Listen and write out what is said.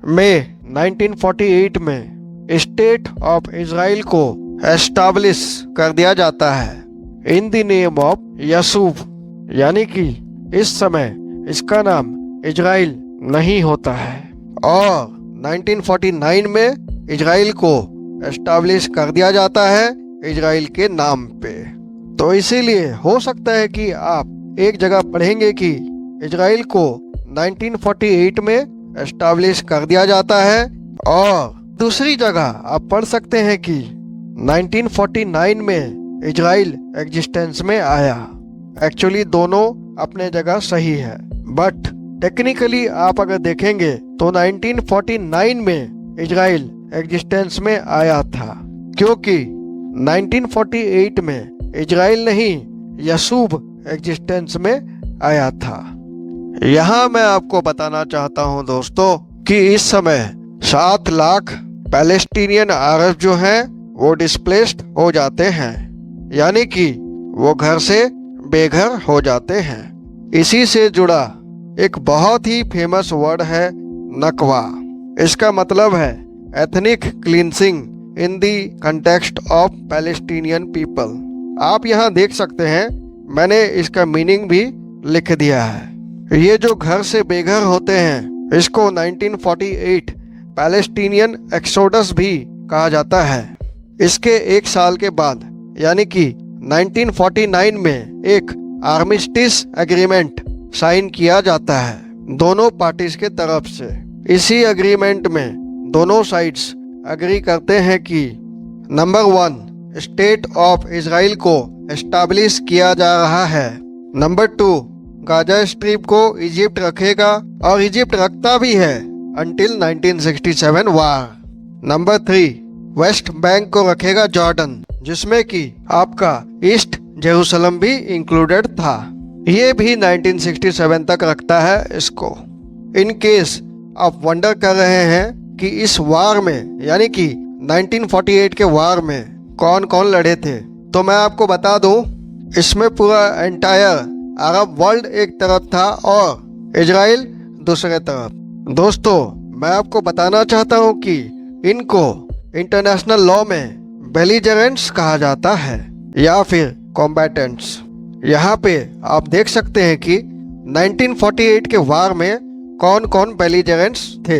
मई 1948 में state of Israel को establish कर दिया जाता है इन द नेम ऑफ यसूफ, यानी कि इस समय इसका नाम इजराइल नहीं होता है। और 1949 में इजराइल को एस्टाब्लिश कर दिया जाता है इजराइल के नाम पे। तो इसीलिए हो सकता है कि आप एक जगह पढ़ेंगे कि इजराइल को 1948 में एस्टाब्लिश कर दिया जाता है, और दूसरी जगह आप पढ़ सकते हैं कि 1949 में इजराइल एग्जिस्टेंस में आया। एक्चुअली दोनों अपने जगह सही है, बट टेक्निकली आप अगर देखेंगे तो 1949 में इजराइल एग्जिस्टेंस में आया था, क्योंकि 1948 में इजराइल नहीं यसूब एग्जिस्टेंस में आया था। यहाँ मैं आपको बताना चाहता हूँ दोस्तों कि इस समय 7 लाख पैलेस्टीनियन अरब जो हैं वो डिस्प्लेस्ड हो जाते हैं, यानी कि वो घर से बेघर हो जाते हैं। इसी से जुड़ा एक बहुत ही फेमस वर्ड है नकवा। इसका मतलब है ethnic cleansing in the context of Palestinian people. आप यहाँ देख सकते हैं, मैंने इसका मीनिंग भी लिख दिया है। ये जो घर से बेघर होते हैं इसको 1948 पैलेस्टीनियन एक्सोडस भी कहा जाता है। इसके एक साल के बाद यानी कि 1949 में एक आर्मिस्टिस एग्रीमेंट साइन किया जाता है दोनों पार्टीज के तरफ से। इसी एग्रीमेंट में दोनों साइड्स एग्री करते हैं कि नंबर 1 स्टेट ऑफ इजराइल को एस्टाब्लिश किया जा रहा है, नंबर 2 गाजा स्ट्रिप को इजिप्ट रखेगा और इजिप्ट रखता भी है अंटिल 1967 वार, नंबर 3 वेस्ट बैंक को रखेगा जॉर्डन, जिसमें कि आपका ईस्ट जेरूसलम भी इंक्लूडेड था। ये भी 1967 तक रखता है इसको। इन केस आप वंडर कर रहे हैं कि इस वार में यानी कि 1948 के वार में कौन कौन लड़े थे, तो मैं आपको बता दूं, इसमें पूरा एंटायर अरब वर्ल्ड एक तरफ था और इजराइल दूसरे तरफ। दोस्तों मैं आपको बताना चाहता हूं कि इनको इंटरनेशनल लॉ में बेलिजरेंट्स कहा जाता है या फिर कॉम्बैटेंट्स। यहाँ पे आप देख सकते हैं कि 1948 के वार में कौन कौन बेलिजरेंट्स थे।